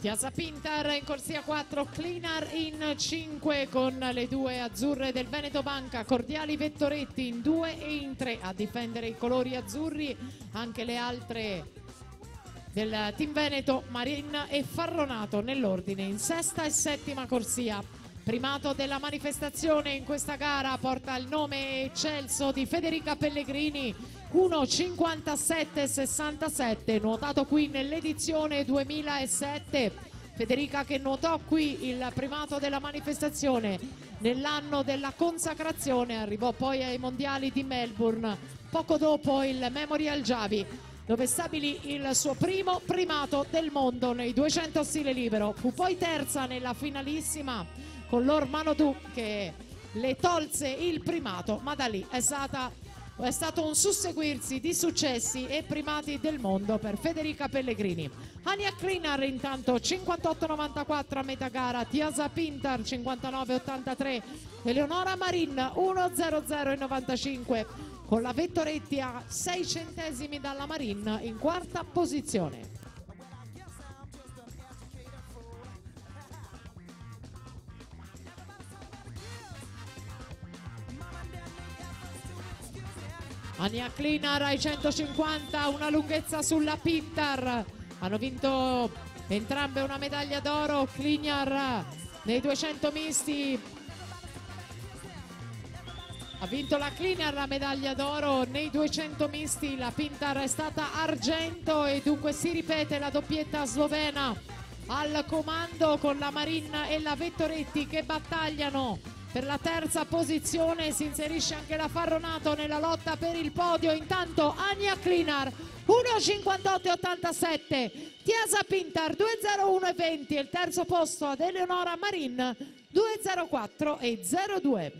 Tiasa Pintar in corsia 4, Klinar in 5 con le due azzurre del Veneto Banca, Cordiali Vettoretti in 2 e in 3 a difendere i colori azzurri, anche le altre del Team Veneto, Marin e Farronato nell'ordine in sesta e settima corsia. Primato della manifestazione in questa gara porta il nome eccelso di Federica Pellegrini, 1,57,67, nuotato qui nell'edizione 2007. Federica che nuotò qui il primato della manifestazione nell'anno della consacrazione, arrivò poi ai mondiali di Melbourne, poco dopo il Memorial Javi, dove stabilì il suo primo primato del mondo nei 200 stile libero. Fu poi terza nella finalissima con Lor Manodou che le tolse il primato, ma da lì è stato un susseguirsi di successi e primati del mondo per Federica Pellegrini. Ania Klinar intanto 58,94 a metà gara, Tiasa Pintar 59,83, Eleonora Marin 1,00,95 con la Vettoretti a 6 centesimi dalla Marin in quarta posizione. Ania Klinar ai 150, una lunghezza sulla Pintar. Hanno vinto entrambe una medaglia d'oro. Klinar nei 200 misti. Ha vinto la Klinar la medaglia d'oro nei 200 misti. La Pintar è stata argento e dunque si ripete la doppietta slovena al comando con la Marin e la Vettoretti che battagliano per la terza posizione. Si inserisce anche la Farronato nella lotta per il podio. Intanto Ania Klinar 1,58,87, Tiasa Pintar 2,01,20 e il terzo posto ad Eleonora Marin 2,04,02.